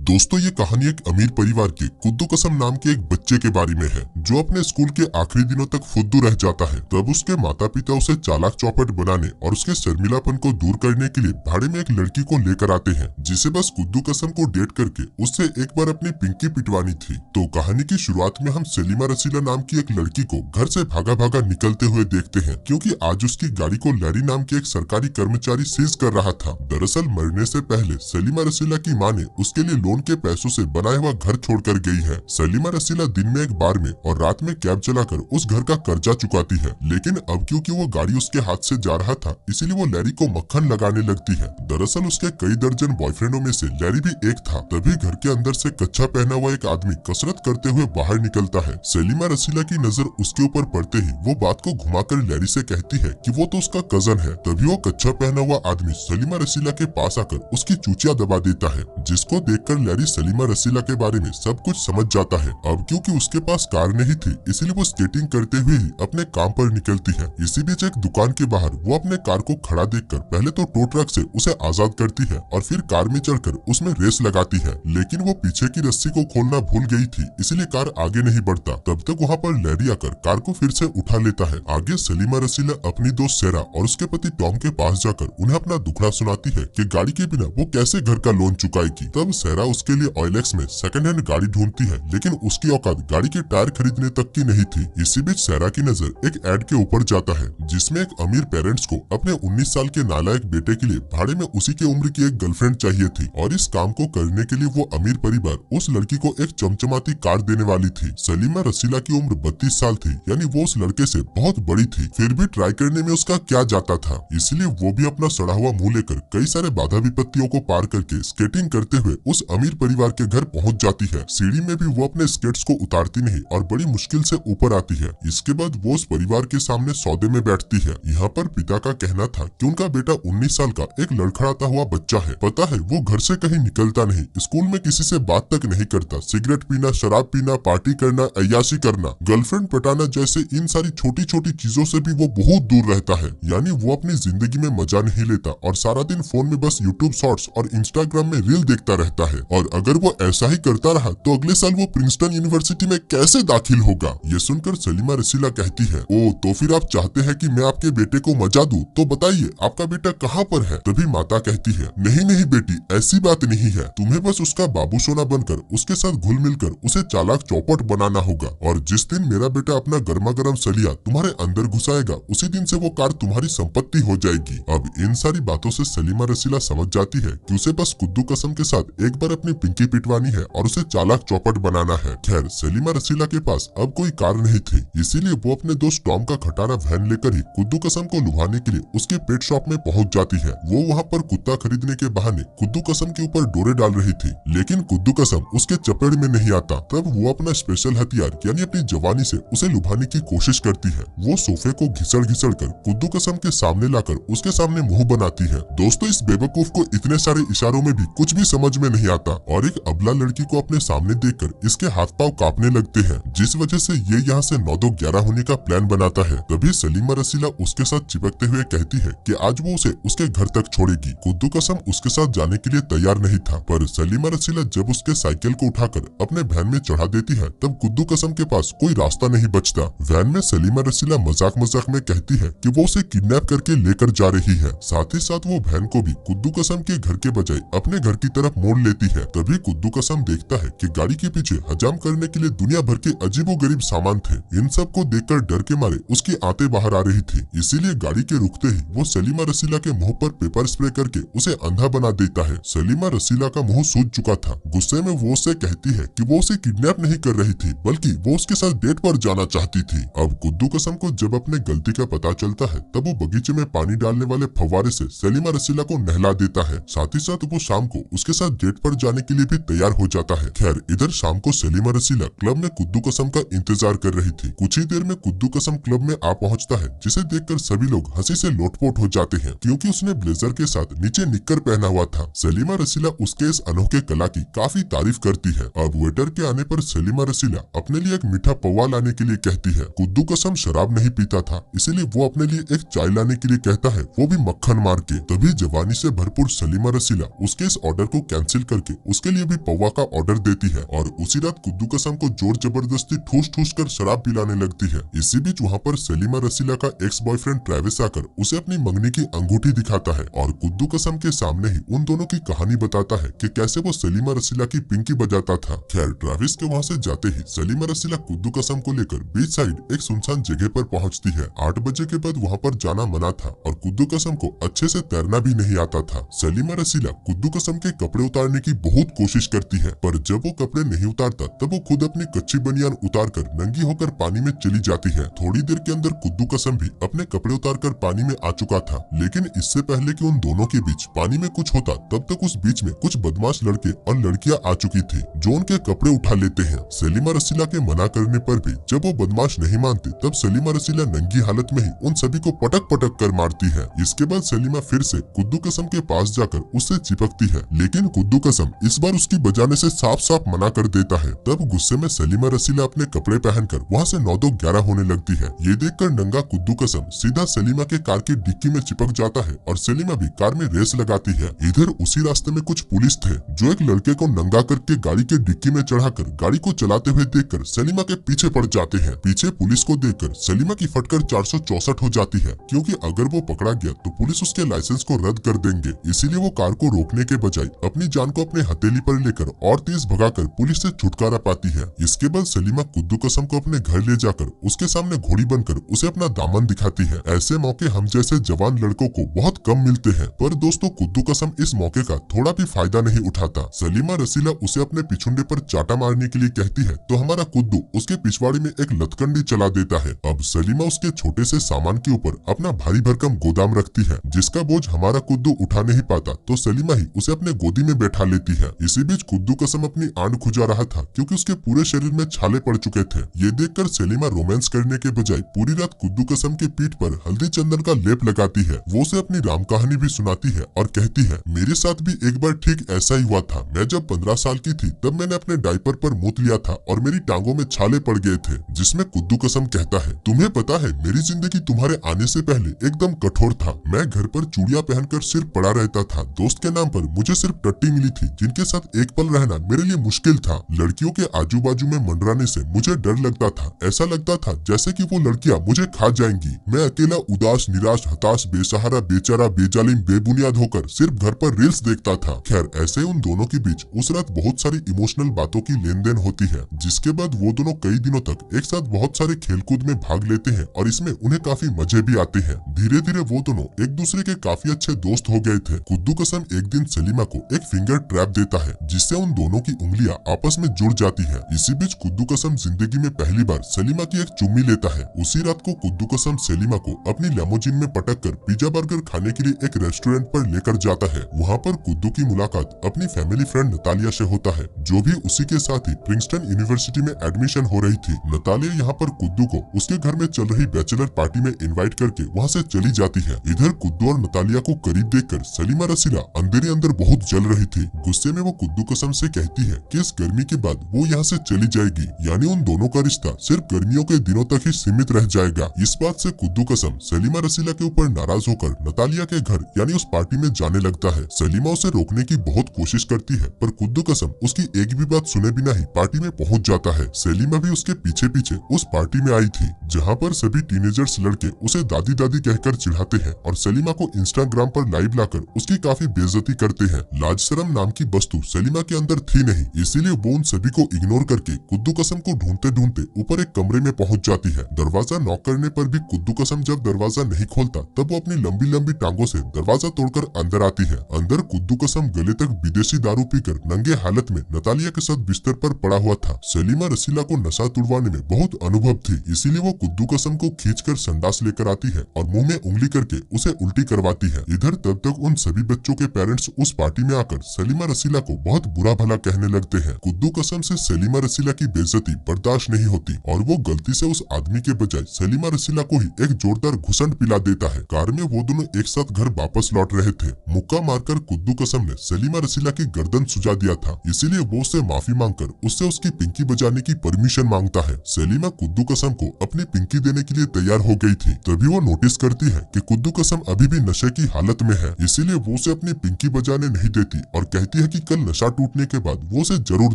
दोस्तों ये कहानी एक अमीर परिवार के कुद्दू कसम नाम के एक बच्चे के बारे में है जो अपने स्कूल के आखिरी दिनों तक फुद्दू रह जाता है। तब उसके माता पिता उसे चालाक चौपट बनाने और उसके शर्मिलापन को दूर करने के लिए भाड़े में एक लड़की को लेकर आते हैं जिसे बस कुद्दू कसम को डेट करके उससे एक बार अपनी पिंकी पिटवानी थी। तो कहानी की शुरुआत में हम सलीमा रसीला नाम की एक लड़की को घर से भागा भागा निकलते हुए देखते हैं क्योंकि आज उसकी गाड़ी को लैरी नाम के एक सरकारी कर्मचारी सीज कर रहा था। दरअसल मरने से पहले सलीमा रसीला की माँ ने उसके लिए लोन के पैसों से बनाया हुआ घर छोड़कर गई है। सलीमा रसीला दिन में एक बार में और रात में कैब चलाकर उस घर का कर्जा चुकाती है, लेकिन अब क्योंकि वो गाड़ी उसके हाथ से जा रहा था इसीलिए वो लैरी को मक्खन लगाने लगती है। दरअसल उसके कई दर्जन बॉयफ्रेंडों में से लैरी भी एक था। तभी घर के अंदर से कच्छा पहना हुआ एक आदमी कसरत करते हुए बाहर निकलता है। सलीमा रसीला की नजर उसके ऊपर पड़ते ही वो बात को घुमाकर लैरी से कहती है कि वो तो उसका कजन है। तभी वो कच्छा पहना हुआ आदमी सलीमा रसीला के पास आकर उसकी चूचिया दबा देता है, जिसको देखकर लैरी सलीमा रसीला के बारे में सब कुछ समझ जाता है। अब क्योंकि उसके पास कार नहीं थी इसीलिए वो स्केटिंग करते हुए ही अपने काम पर निकलती है। इसी बीच एक दुकान के बाहर वो अपने कार को खड़ा देखकर पहले तो टो ट्रक से उसे आजाद करती है और फिर कार में चढ़कर उसमें रेस लगाती है, लेकिन वो पीछे की रस्सी को खोलना भूल गई थी इसलिए कार आगे नहीं बढ़ता। तब तक वहाँ पर लैरी आकर कार को फिर से उठा लेता है। आगे सलीमा रसीला अपनी दोस्त सेरा और उसके पति टॉम के पास जाकर उन्हें अपना दुखड़ा सुनाती है कि गाड़ी के बिना वो कैसे घर का लोन चुकाएगी। तब सेरा उसके लिए ऑयलेक्स में सेकंड हैंड गाड़ी ढूंढती है, लेकिन उसकी औकात गाड़ी के टायर खरीदने तक की नहीं थी। इसी बीच सेरा की नजर एक एड के ऊपर जाता है जिसमें एक अमीर पेरेंट्स को अपने 19 साल के नालायक बेटे के लिए भाड़े में उसी के उम्र की एक गर्लफ्रेंड चाहिए थी और इस काम को करने के लिए वो अमीर परिवार उस लड़की को एक चमचमाती कार देने वाली थी। सलीमा रसीला की उम्र 32 साल थी, यानी वो उस लड़के से बहुत बड़ी थी। फिर भी ट्राई करने में उसका क्या जाता था, इसलिए वो भी अपना सड़ा हुआ मुंह लेकर कई सारे बाधा विपत्तियों को पार करके स्केटिंग करते हुए उस अमीर परिवार के घर पहुंच जाती है। सीढ़ी में भी वो अपने स्केट्स को उतारती नहीं और बड़ी मुश्किल से ऊपर आती है। इसके बाद वो उस परिवार के सामने सौदे में बैठती है। यहाँ पर पिता का कहना था कि उनका बेटा 19 साल का एक लड़खड़ाता हुआ बच्चा है। पता है वो घर से कहीं निकलता नहीं, स्कूल में किसी से बात तक नहीं करता, सिगरेट पीना, शराब पीना, पार्टी करना, अय्याशी करना, गर्लफ्रेंड पटाना जैसे इन सारी छोटी छोटी चीजों से भी वो बहुत दूर रहता है। यानी वो अपनी जिंदगी में मजा नहीं लेता और सारा दिन फोन में बस यूट्यूब शॉर्ट्स और इंस्टाग्राम में रील देखता रहता है। और अगर वो ऐसा ही करता रहा तो अगले साल वो प्रिंसटन यूनिवर्सिटी में कैसे दाखिल होगा। ये सुनकर सलीमा रसीला कहती है, ओ तो फिर आप चाहते हैं कि मैं आपके बेटे को मजा दूं, तो बताइए आपका बेटा कहाँ पर है। तभी माता कहती है, नहीं नहीं बेटी, ऐसी बात नहीं है, तुम्हें बस उसका बाबू सोना बनकर उसके साथ घुल मिलकर उसे चालाक चौपट बनाना होगा और जिस दिन मेरा बेटा अपना गर्मा गर्म सलिया तुम्हारे अंदर घुसाएगा उसी दिन से वो कार तुम्हारी संपत्ति हो जाएगी। अब इन सारी बातों से सलीमा रसीला समझ जाती है कि उसे बस कुद्दू कसम के साथ एक बार अपनी पिंकी पिटवानी है और उसे चालाक चौपट बनाना है। खैर सलीमा रसीला के पास अब कोई कार नहीं थी, इसीलिए वो अपने दोस्त टॉम का खटारा वैन लेकर ही कुद्दू कसम को लुभाने के लिए उसके पेट शॉप में पहुंच जाती है। वो वहाँ पर कुत्ता खरीदने के बहाने कुद्दू कसम के ऊपर डोरे डाल रही थी, लेकिन कुद्दू कसम उसके चपेट में नहीं आता। तब वो अपना स्पेशल हथियार यानी अपनी जवानी से उसे लुभाने की कोशिश करती है। वो सोफे को घिसड़ घिसड़ कर कुद्दू कसम के सामने लाकर उसके सामने मुंह बनाती है। दोस्तों इस बेवकूफ को इतने सारे इशारों में भी कुछ भी समझ में नहीं आता और एक अबला लड़की को अपने सामने देखकर इसके हाथ पांव कांपने लगते हैं, जिस वजह से ये यहाँ से 9-11 होने का प्लान बनाता है। तभी सलीमा रसीला उसके साथ चिपकते हुए कहती है कि आज वो उसे उसके घर तक छोड़ेगी। कुद्दू कसम उसके साथ जाने के लिए तैयार नहीं था, पर सलीमा रसीला जब उसके साइकिल को उठाकर अपने वैन में चढ़ा देती है तब कुद्दू कसम के पास कोई रास्ता नहीं बचता। वैन में सलीमा रसीला मजाक मजाक में कहती है कि वो उसे किडनैप करके लेकर जा रही है। साथ ही साथ वो वैन को भी कुद्दू कसम के घर के बजाय अपने घर की तरफ मोड़ लेती है। तभी कुद्दू कसम देखता है कि गाड़ी के पीछे हजाम करने के लिए दुनिया भर के अजीबोगरीब सामान थे। इन सब को देखकर डर के मारे उसकी आंतें बाहर आ रही थी, इसीलिए गाड़ी के रुकते ही वो सलीमा रसीला के मुंह पर पेपर स्प्रे करके उसे अंधा बना देता है। सलीमा रसीला का मुंह सूज चुका था। गुस्से में वो उसे कहती है कि वो उसे किडनैप नहीं कर रही थी बल्कि वो उसके साथ डेट पर जाना चाहती थी। अब कुद्दू कसम को जब अपने गलती का पता चलता है तब वो बगीचे में पानी डालने वाले फव्वारे से सलीमा रसीला को नहला देता है। साथ ही साथ वो शाम को उसके साथ डेट पर जाने के लिए भी तैयार हो जाता है। खैर इधर शाम को सलीमा रसीला क्लब में कुद्दू कसम का इंतजार कर रही थी। कुछ ही देर में कुद्दू कसम क्लब में आ पहुंचता है, जिसे देखकर सभी लोग हंसी से लोटपोट हो जाते हैं क्योंकि उसने ब्लेजर के साथ नीचे निक्कर पहना हुआ था। सलीमा रसीला उसके इस अनोखे कला की काफी तारीफ करती है। अब वेटर के आने पर सलीमा रसीला अपने लिए एक मीठा पौवा लाने के लिए कहती है। कुद्दू कसम शराब नहीं पीता था इसीलिए वो अपने लिए एक चाय लाने के लिए कहता है, वो भी मक्खन मार के। तभी जवानी से भरपूर सलीमा रसीला उसके इस ऑर्डर को कैंसिल करके उसके लिए भी पौवा का ऑर्डर देती है और उसी रात कुद्दू कसम को जोर जबरदस्ती ठूस ठूस कर शराब पिलाने लगती है। इसी बीच वहाँ पर सलीमा रसीला का एक्स बॉयफ्रेंड ट्रेविस आकर उसे अपनी मंगनी की अंगूठी दिखाता है और कुद्दू कसम के सामने ही उन दोनों की कहानी बताता है कि कैसे वो सलीमा रसीला की पिंकी बजाता था। खैर ट्रेविस के वहाँ से जाते ही सलीमा रसीला कुद्दू कसम को लेकर बीच साइड एक सुनसान जगह पर पहुँचती है। 8 बजे के बाद वहाँ पर जाना मना था और कुद्दू कसम को अच्छे से तैरना भी नहीं आता था। सलीमा रसीला कुद्दू कसम के कपड़े उतारने की बहुत कोशिश करती है, पर जब वो कपड़े नहीं उतारता तब वो खुद अपनी कच्ची बनियान उतार कर नंगी होकर पानी में चली जाती है। थोड़ी देर के अंदर कुद्दू कसम भी अपने कपड़े उतार कर पानी में आ चुका था, लेकिन इससे पहले कि उन दोनों के बीच पानी में कुछ होता तब तक उस बीच में कुछ बदमाश लड़के और लड़कियां आ चुकी थी जो उनके कपड़े उठा लेते हैं। सलीमा रसीला के मना करने पर भी जब वो बदमाश नहीं मानते तब सलीमा रसीला नंगी हालत में ही उन सभी को पटक पटक कर मारती है। इसके बाद सलीमा फिर से कुद्दू कसम के पास जाकर उससे चिपकती है, लेकिन कुद्दू कसम इस बार उसकी बजाने से साफ साफ मना कर देता है। तब गुस्से में सलीमा रसीला अपने कपड़े पहनकर वहाँ से 9-11 होने लगती है। ये देखकर नंगा कुद्दू कसम सीधा सलीमा के कार की डिक्की में चिपक जाता है और सलीमा भी कार में रेस लगाती है। इधर उसी रास्ते में कुछ पुलिस थे जो एक लड़के को नंगा करके गाड़ी के डिक्की में चढ़ाकर गाड़ी को चलाते हुए देखकर सलीमा के पीछे पड़ जाते हैं। पीछे पुलिस को देखकर सलीमा की फटकर 464 हो जाती है, क्योंकि अगर वो पकड़ा गया तो पुलिस उसके लाइसेंस को रद्द कर देंगे। इसीलिए वो कार को रोकने के बजाय अपनी जान को अपने हथेली पर लेकर और तेज भगाकर पुलिस से छुटकारा पाती है। इसके बाद सलीमा कुद्दू कसम को अपने घर ले जाकर उसके सामने घोड़ी बनकर उसे अपना दामन दिखाती है। ऐसे मौके हम जैसे जवान लड़कों को बहुत कम मिलते हैं, पर दोस्तों कुद्दू कसम इस मौके का थोड़ा भी फायदा नहीं उठाता। सलीमा रसीला उसे अपने पिछुंडे पर चाटा मारने के लिए कहती है तो हमारा कुद्दू उसके पिछवाड़े में एक लतकंडी चला देता है। अब सलीमा उसके छोटे से सामान के ऊपर अपना भारी भरकम गोदाम रखती है जिसका बोझ हमारा कुद्दू उठा नहीं पाता, तो सलीमा ही उसे अपने गोदी में बैठा लेती है। इसी बीच कुद्दू कसम अपनी आंख खुजा रहा था क्योंकि उसके पूरे शरीर में छाले पड़ चुके थे। ये देखकर सलीमा रोमांस करने के बजाय पूरी रात कुद्दू कसम के पीठ पर हल्दी चंदन का लेप लगाती है। वो उसे अपनी राम कहानी भी सुनाती है और कहती है मेरे साथ भी एक बार ठीक ऐसा ही हुआ था। मैं जब 15 साल की थी तब मैंने अपने डायपर पर मूत लिया था और मेरी टांगों में छाले पड़ गए थे। जिसमें कुद्दू कसम कहता है तुम्हें पता है मेरी जिंदगी तुम्हारे आने से पहले एकदम कठोर था। मैं घर पर चूड़ियां पहनकर सिर्फ पड़ा रहता था। दोस्त के नाम पर मुझे सिर्फ टट्टी मिली थी जिनके साथ एक पल रहना मेरे लिए मुश्किल था। लड़कियों के आजू बाजू में मंडराने से मुझे डर लगता था। ऐसा लगता था जैसे कि वो लड़कियां मुझे खा जाएंगी। मैं अकेला उदास निराश हताश बेसहारा बेचारा बेजालिम बेबुनियाद होकर सिर्फ घर पर रील्स देखता था। खैर ऐसे उन दोनों के बीच उस रात बहुत सारी इमोशनल बातों की लेन देन होती है, जिसके बाद वो दोनों कई दिनों तक एक साथ बहुत सारे खेलकूद में भाग लेते हैं और इसमें उन्हें काफी मजे भी आते हैं। धीरे धीरे वो दोनों एक दूसरे के काफी अच्छे दोस्त हो गए थे। कुद्दू कसम एक दिन सलीमा को एक फिंगर ट्रैप देता है जिससे उन दोनों की उंगलियां आपस में जुड़ जाती है। इसी बीच कुद्दू कसम जिंदगी में पहली बार सलीमा की एक चुम्मी लेता है। उसी रात को कुद्दू कसम सलीमा को अपनी लेमोजिन में पटक कर पिज्जा बर्गर खाने के लिए एक रेस्टोरेंट पर लेकर जाता है। वहाँ पर कुद्दू की मुलाकात अपनी फैमिली फ्रेंड नतालिया से होता है, जो भी उसी के साथ ही प्रिंसटन यूनिवर्सिटी में एडमिशन हो रही थी। नतालिया यहाँ पर कुद्दू को उसके घर में चल रही बैचलर पार्टी में इनवाइट करके वहाँ से चली जाती है। इधर कुद्दू और नतालिया को करीब देखकर सलीमा रसीला अंदर ही अंदर बहुत जल रही थी। गुस्से में वो कुद्दू कसम से कहती है कि इस गर्मी के बाद वो यहाँ से चली जाएगी, यानी उन दोनों का रिश्ता सिर्फ गर्मियों के दिनों तक ही सीमित रह जाएगा। इस बात से कुद्दू कसम सलीमा रसीला के ऊपर नाराज होकर नतालिया के घर यानी उस पार्टी में जाने लगता है। सलीमा उसे रोकने की बहुत कोशिश करती है, पर कुद्दू कसम उसकी एक भी बात सुने बिना ही पार्टी में पहुंच जाता है। सलीमा भी उसके पीछे पीछे उस पार्टी में आई थी, जहाँ पर सभी टीनेजर्स लड़के उसे दादी दादी कहकर चिढ़ाते हैं और सलीमा को इंस्टाग्राम पर लाइव लाकर उसकी काफी बेइज्जती करते हैं। लाज शर्म नाम की वस्तु सलीमा के अंदर थी नहीं, इसीलिए वो उन सभी को इग्नोर करके कुद्दू कसम को ढूंढते ढूंढते ऊपर एक कमरे में पहुंच जाती है। दरवाजा नॉक करने पर भी कुद्दू कसम जब दरवाजा नहीं खोलता तब वो अपनी लंबी लंबी टांगों से दरवाजा तोड़कर अंदर आती है। अंदर कुद्दू कसम गले तक विदेशी दारू पीकर नंगे हालत में नतालिया के साथ बिस्तर पर पड़ा हुआ था। सलीमा रसीला को नशा तुड़वाने में बहुत अनुभव थी, इसीलिए वो कुद्दू कसम को खींचकर संडास लेकर आती है और मुंह में उंगली करके उसे उल्टी करवाती है। इधर तब तक उन सभी बच्चों के पेरेंट्स उस पार्टी में आकर सलीमा रसीला को बहुत बुरा भला कहने लगते हैं। कुद्दू कसम से सलीमा रसीला की बेइज्जती बर्दाश्त नहीं होती और वो गलती से उस आदमी के बजाय सलीमा रसीला को ही एक जोरदार घुसंड पिला देता है। कार में वो दोनों एक साथ घर वापस लौट रहे थे। मुक्का मारकर कुद्दू कसम ने सलीमा रसीला की गर्दन सुजा दिया था, इसीलिए वो उससे माफी मांगकर उससे उसकी पिंकी बजाने की परमिशन मांगता है। सलीमा कुद्दू कसम को अपनी पिंकी देने के लिए तैयार हो गई थी, तभी वो नोटिस करती है कि कुद्दू कसम अभी भी नशे की हालत में है, इसीलिए वो उसे अपनी पिंकी बजाने नहीं देती और कहती है है कि कल नशा टूटने के बाद वो उसे जरूर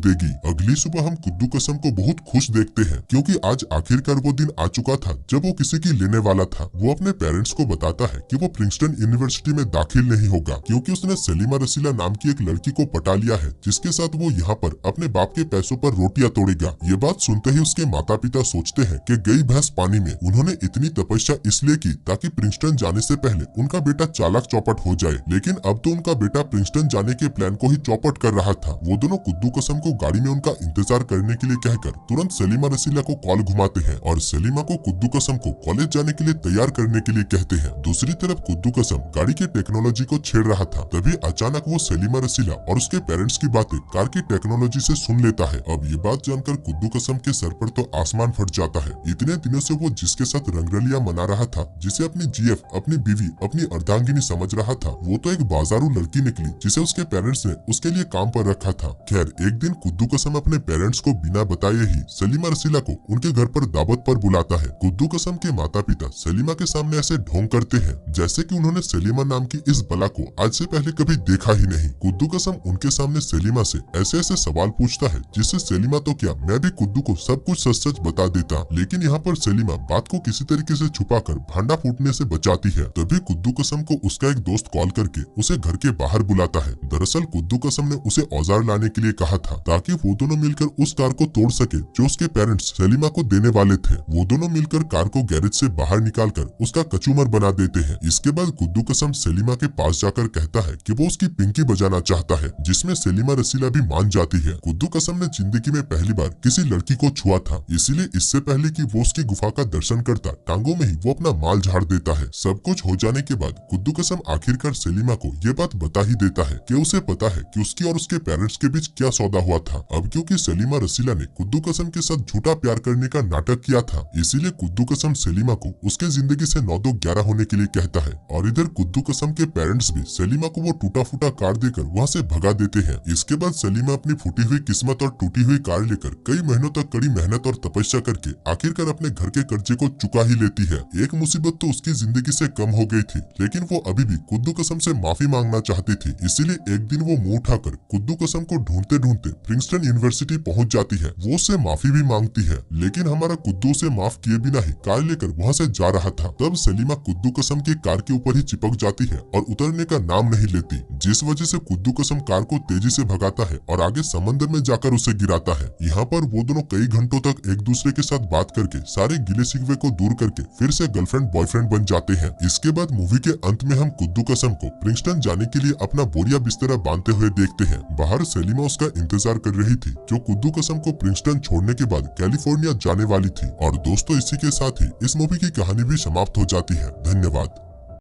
देगी। अगली सुबह हम कुद्दू कसम को बहुत खुश देखते हैं क्योंकि आज आखिरकार वो दिन आ चुका था जब वो किसी की लेने वाला था। वो अपने पेरेंट्स को बताता है कि वो प्रिंसटन यूनिवर्सिटी में दाखिल नहीं होगा क्योंकि उसने सलीमा रसीला नाम की एक लड़की को पटा लिया है जिसके साथ वो यहाँ पर अपने बाप के पैसों पर रोटियां तोड़ेगा। ये बात सुनते ही उसके माता पिता सोचते हैं कि गई भैंस पानी में। उन्होंने इतनी तपस्या इसलिए की ताकि प्रिंसटन जाने से पहले उनका बेटा चालाक चौपट हो जाए, लेकिन अब तो उनका बेटा प्रिंसटन जाने के प्लान को ही चौपट कर रहा था। वो दोनों कुद्दू कसम को गाड़ी में उनका इंतजार करने के लिए कहकर तुरंत सलीमा रसीला को कॉल घुमाते हैं और सलीमा को कुद्दू कसम को कॉलेज जाने के लिए तैयार करने के लिए कहते हैं। दूसरी तरफ कुद्दू कसम गाड़ी की टेक्नोलॉजी को छेड़ रहा था, तभी अचानक वो सलीमा रसीला और उसके पेरेंट्स की बातें कार की टेक्नोलॉजी से सुन लेता है। अब ये बात जानकर कुद्दू कसम के सर पर तो आसमान फट जाता है। इतने दिनों से वो जिसके साथ रंगरलिया मना रहा था, जिसे अपनी जीएफ, अपनी बीवी, अपनी अर्धांगिनी समझ रहा था, वो तो एक बाजारू लड़की निकली जिसे उसके पेरेंट्स ने उसके लिए काम पर रखा था। खैर एक दिन कुद्दू कसम अपने पेरेंट्स को बिना बताए ही सलीमा रसीला को उनके घर पर दावत पर बुलाता है। कुद्दू कसम के माता पिता सलीमा के सामने ऐसे ढोंग करते हैं जैसे कि उन्होंने सलीमा नाम की इस बला को आज से पहले कभी देखा ही नहीं। कुद्दू कसम उनके सामने सलीमा से ऐसे ऐसे सवाल पूछता है जिससे सलीमा तो क्या, मैं भी कुद्दू को सब कुछ सच सच बता देता, लेकिन यहाँ पर सलीमा बात को किसी तरीके से छुपाकर भांडा फूटने से बचाती है। तभी कुद्दू कसम को उसका एक दोस्त कॉल करके उसे घर के बाहर बुलाता है। दरअसल कुद्दू कसम ने उसे औजार लाने के लिए कहा था ताकि वो दोनों मिलकर उस कार को तोड़ सके जो उसके पेरेंट्स सलीमा को देने वाले थे। वो दोनों मिलकर कार को गैरेज से बाहर निकालकर उसका कचूमर बना देते हैं। इसके बाद कुद्दू कसम सलीमा के पास जाकर कहता है कि वो उसकी पिंकी बजाना चाहता है, जिसमें सलीमा रसीला भी मान जाती है। कुद्दू कसम ने जिंदगी में पहली बार किसी लड़की को छुआ था, इसीलिए इससे पहले कि वो उसकी गुफा का दर्शन करता, टांगों में ही वो अपना माल झाड़ देता है। सब कुछ हो जाने के बाद कुद्दू कसम आखिरकार सलीमा को ये बात बता ही देता है कि उसे पता है कि उसकी और उसके पेरेंट्स के बीच क्या सौदा हुआ था। अब क्योंकि सलीमा रसीला ने कुद्दू कसम के साथ झूठा प्यार करने का नाटक किया था, इसीलिए कुद्दू कसम सलीमा को उसके जिंदगी से 9-2-11 होने के लिए कहता है। और इधर कुद्दू कसम के पेरेंट्स भी सलीमा को वो टूटा फूटा कार देकर वहाँ से भगा देते हैं। इसके बाद सलीमा अपनी फूटी हुई किस्मत और टूटी हुई कार लेकर कई महीनों तक कड़ी मेहनत और तपस्या करके आखिरकार अपने घर के कर्जे को चुका ही लेती है। एक मुसीबत तो उसकी जिंदगी से कम हो गई थी, लेकिन वो अभी भी कुद्दू कसम से माफी मांगना चाहती थी। इसीलिए एक दिन वो मुंह उठाकर कुद्दू कसम को ढूंढते ढूंढते प्रिंसटन यूनिवर्सिटी पहुंच जाती है। वो उससे माफी भी मांगती है, लेकिन हमारा कुद्दू से माफ किए बिना ही कार लेकर वहाँ से जा रहा था। तब सलीमा कुद्दू कसम की कार के ऊपर ही चिपक जाती है और उतरने का नाम नहीं लेती, जिस वजह से कुद्दू कसम कार को तेजी से भगाता है और आगे समंदर में जाकर उसे गिराता है। यहाँ पर वो दोनों कई घंटों तक एक दूसरे के साथ बात करके सारे गिले शिकवे को दूर करके फिर से गर्लफ्रेंड बॉयफ्रेंड बन जाते हैं। इसके बाद मूवी के अंत में हम कुद्दू कसम को प्रिंसटन जाने के लिए अपना बोरिया बिस्तरा बांधते हुए देखते हैं। बाहर सलीमा उसका इंतजार कर रही थी, जो कुद्दू कसम को प्रिंसटन छोड़ने के बाद कैलिफोर्निया जाने वाली थी। और दोस्तों, इसी के साथ ही इस मूवी की कहानी भी समाप्त हो जाती है। धन्यवाद।